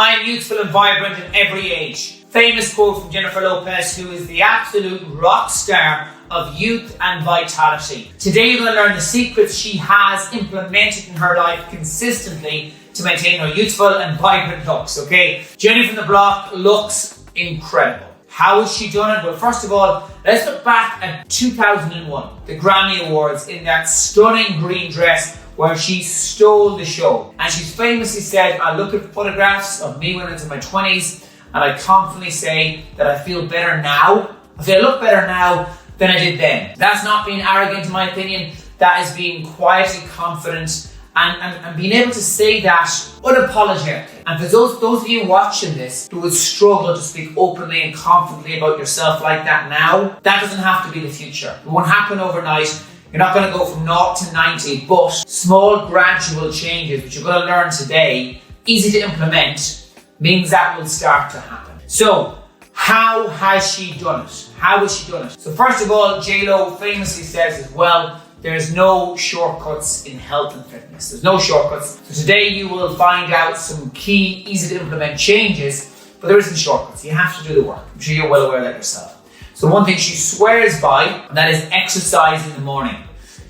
I am youthful and vibrant at every age. Famous quote from Jennifer Lopez, who is the absolute rock star of youth and vitality. Today you're going to learn the secrets she has implemented in her life consistently to maintain her youthful and vibrant looks, okay? Jenny from the block looks incredible. How has she done it? Well, first of all, let's look back at 2001, the Grammy Awards, in that stunning green dress where she stole the show. And she's famously said, I look at photographs of me when I was in my 20s and I confidently say that I feel better now. I look better now than I did then. That's not being arrogant in my opinion. That is being quietly confident and being able to say that unapologetically. And for those of you watching this who would struggle to speak openly and confidently about yourself like that now, that doesn't have to be the future. It won't happen overnight. You're not going to go from 0 to 90, but small gradual changes, which you're going to learn today, easy to implement, means that will start to happen. So, how has she done it? How has she done it? So first of all, J-Lo famously says as well, there's no shortcuts in health and fitness. There's no shortcuts. So today you will find out some key, easy to implement changes, but there isn't shortcuts. You have to do the work. I'm sure you're well aware of that yourself. So one thing she swears by, and that is exercise in the morning.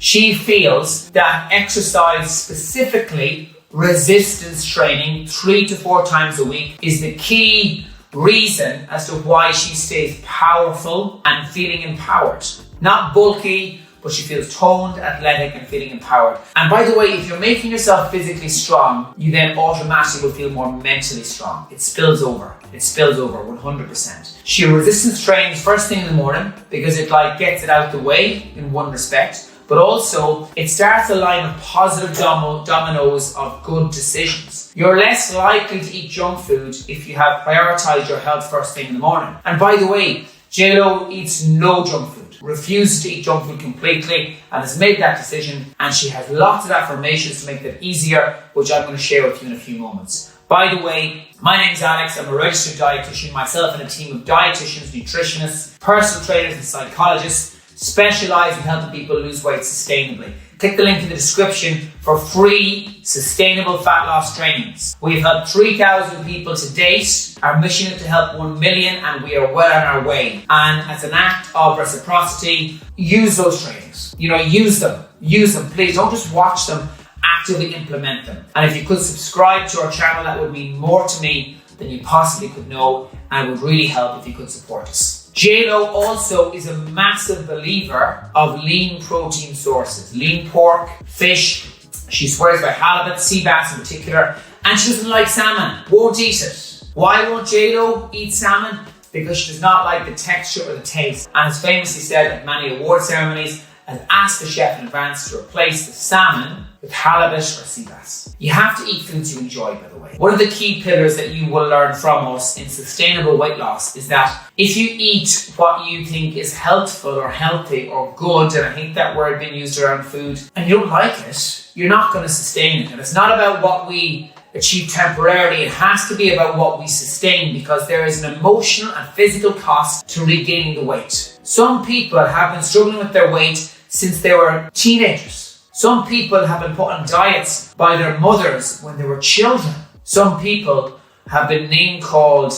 She feels that exercise, specifically resistance training 3 to 4 times a week, is the key reason as to why she stays powerful and feeling empowered. Not bulky, but she feels toned, athletic, and feeling empowered. And by the way, if you're making yourself physically strong, you then automatically will feel more mentally strong. It spills over. It spills over 100%. She resistance trains first thing in the morning because it gets it out the way in one respect, but also it starts a line of positive dominoes of good decisions. You're less likely to eat junk food if you have prioritized your health first thing in the morning. And by the way, J-Lo eats no junk food, refuses to eat junk food completely, and has made that decision, and she has lots of affirmations to make that easier, which I'm going to share with you in a few moments. By the way, my name's Alex. I'm a registered dietitian, myself and a team of dietitians, nutritionists, personal trainers and psychologists specialize in helping people lose weight sustainably. Click the link in the description for free sustainable fat loss trainings. We've helped 3,000 people to date. Our mission is to help 1 million, and we are well on our way. And as an act of reciprocity, use those trainings. Use them. Please don't just watch them, actively implement them. And if you could subscribe to our channel, that would mean more to me than you possibly could know, and it would really help if you could support us. J-Lo also is a massive believer of lean protein sources. Lean pork, fish. She swears by halibut, sea bass in particular. And she doesn't like salmon. Won't eat it. Why won't J-Lo eat salmon? Because she does not like the texture or the taste. And as famously said at many award ceremonies, has asked the chef in advance to replace the salmon with halibut or sea bass. You have to eat foods you enjoy, by the way. One of the key pillars that you will learn from us in sustainable weight loss is that if you eat what you think is healthful or healthy or good, and I hate that word being used around food, and you don't like it, you're not going to sustain it. And it's not about what we achieve temporarily, it has to be about what we sustain, because there is an emotional and physical cost to regaining the weight. Some people have been struggling with their weight since they were teenagers. Some people have been put on diets by their mothers when they were children. Some people have been name-called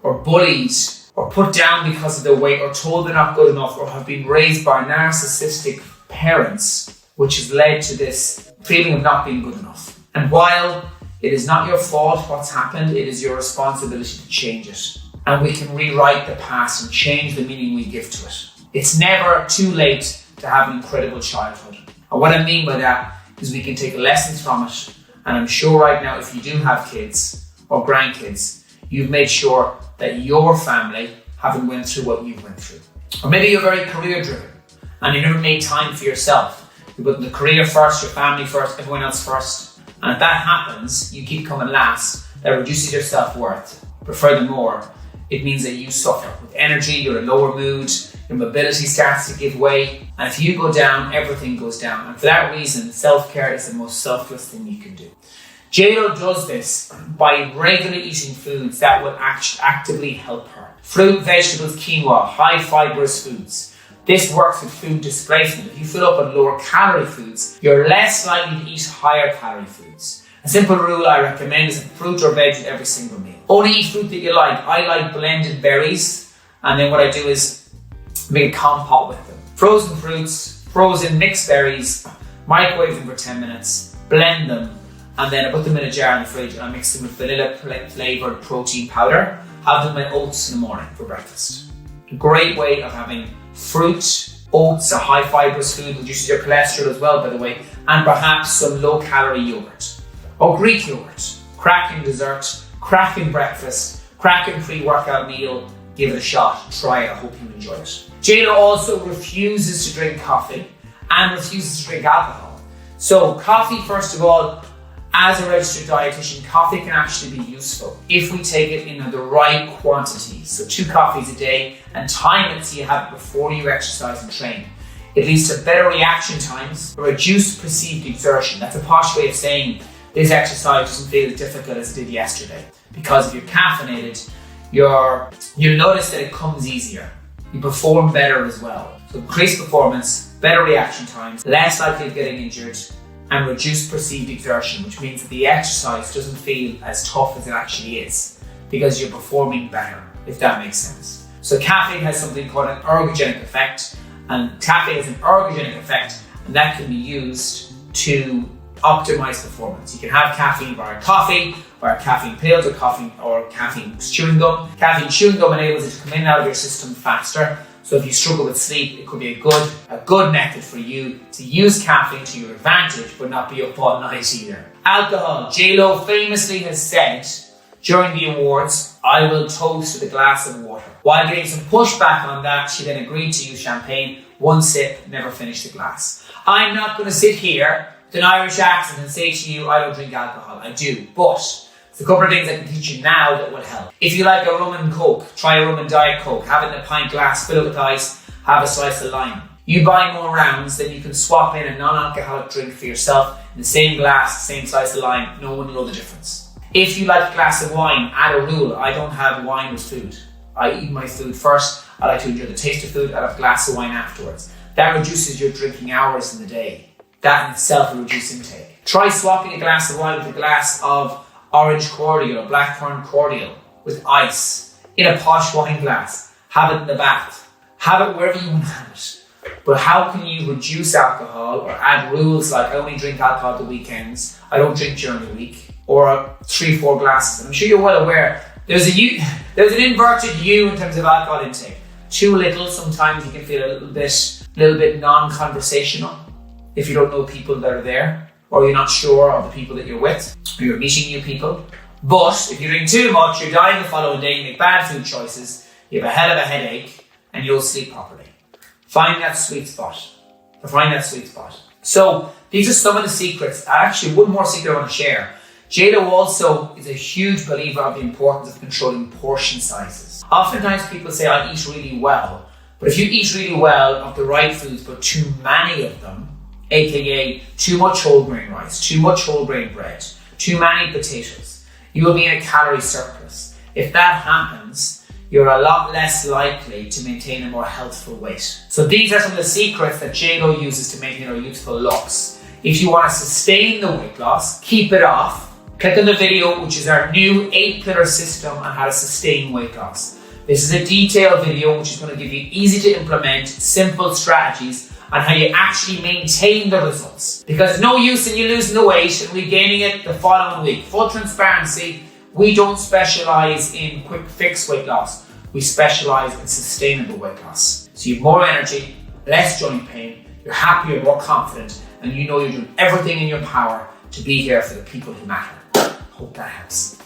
or bullied or put down because of their weight, or told they're not good enough, or have been raised by narcissistic parents, which has led to this feeling of not being good enough. And while it is not your fault what's happened, it is your responsibility to change it. And we can rewrite the past and change the meaning we give to it. It's never too late to have an incredible childhood. And what I mean by that is we can take lessons from it. And I'm sure right now, if you do have kids or grandkids, you've made sure that your family haven't went through what you went through. Or maybe you're very career driven and you never made time for yourself. You put the career first, your family first, everyone else first. And if that happens, you keep coming last. That reduces your self-worth. But furthermore, it means that you suffer with energy, you're in a lower mood, your mobility starts to give way, and if you go down, everything goes down. And for that reason, self-care is the most selfless thing you can do. J-Lo does this by regularly eating foods that will actively help her. Fruit, vegetables, quinoa, high fibrous foods. This works with food displacement. If you fill up on lower calorie foods, you're less likely to eat higher calorie foods. A simple rule I recommend is a fruit or veg with every single meal. Only eat fruit that you like. I like blended berries, and then what I do is make a compote with them. Frozen fruits, frozen mixed berries, microwave them for 10 minutes, blend them, and then I put them in a jar in the fridge and I mix them with vanilla flavoured protein powder. Have them with oats in the morning for breakfast. A great way of having fruit. Oats, a high fibrous food, reduces your cholesterol as well, by the way, and perhaps some low calorie yogurt or Greek yogurt. Cracking dessert, cracking breakfast, cracking pre-workout meal. Give it a shot, try it, I hope you enjoy it. JLo also refuses to drink coffee and refuses to drink alcohol. So coffee, first of all, as a registered dietitian, coffee can actually be useful if we take it in the right quantities. So 2 coffees a day, and time it so you have it before you exercise and train. It leads to better reaction times, a reduced perceived exertion. That's a posh way of saying this exercise doesn't feel as difficult as it did yesterday. Because if you're caffeinated, you'll notice that it comes easier. You perform better as well. So increased performance, better reaction times, less likely of getting injured, and reduced perceived exertion, which means that the exercise doesn't feel as tough as it actually is because you're performing better, if that makes sense. So caffeine has something called an ergogenic effect, and caffeine has an ergogenic effect, and that can be used to optimize performance. You can have caffeine via coffee, via caffeine pills, or caffeine chewing gum. Caffeine chewing gum enables it to come in and out of your system faster. So if you struggle with sleep, it could be a good method for you to use caffeine to your advantage, but not be up all night either. Alcohol. JLo famously has said during the awards, "I will toast with a glass of water." While getting some pushback on that, she then agreed to use champagne. 1 sip, never finish the glass. I'm not going to sit here with an Irish accent and say to you, I don't drink alcohol. I do, but there's a couple of things I can teach you now that will help. If you like a rum and coke, try a rum and diet coke. Have it in a pint glass, fill it with ice, have a slice of lime. You buy more rounds, then you can swap in a non-alcoholic drink for yourself in the same glass, same slice of lime. No one will know the difference. If you like a glass of wine, add a rule. I don't have wine with food. I eat my food first. I like to enjoy the taste of food. I'll have a glass of wine afterwards. That reduces your drinking hours in the day. That in itself will reduce intake. Try swapping a glass of wine with a glass of orange cordial or blackcurrant cordial with ice in a posh wine glass. Have it in the bath. Have it wherever you want to have it. But how can you reduce alcohol or add rules like I only drink alcohol at the weekends, I don't drink during the week, or 3-4 glasses? And I'm sure you're well aware there's an inverted U in terms of alcohol intake. Too little, sometimes you can feel a little bit non-conversational if you don't know people that are there, or you're not sure of the people that you're with, or you're meeting new people. But if you drink too much, you're dying the following day, you make bad food choices, you have a hell of a headache, and you'll sleep properly. Find that sweet spot. So these are some of the secrets. Actually, one more secret I want to share. JLo also is a huge believer of the importance of controlling portion sizes. Oftentimes people say, I eat really well. But if you eat really well of the right foods, but too many of them, aka too much whole grain rice, too much whole grain bread, too many potatoes, you will be in a calorie surplus. If that happens, you're a lot less likely to maintain a more healthful weight. So these are some of the secrets that JLo uses to maintain her youthful looks. If you want to sustain the weight loss, keep it off, click on the video, which is our new 8-pillar system on how to sustain weight loss. This is a detailed video which is going to give you easy to implement, simple strategies on how you actually maintain the results. Because there's no use in you losing the weight and regaining it the following week. Full transparency, we don't specialize in quick fix weight loss. We specialize in sustainable weight loss. So you have more energy, less joint pain, you're happier, more confident, and you know you're doing everything in your power to be here for the people who matter. Hope that helps.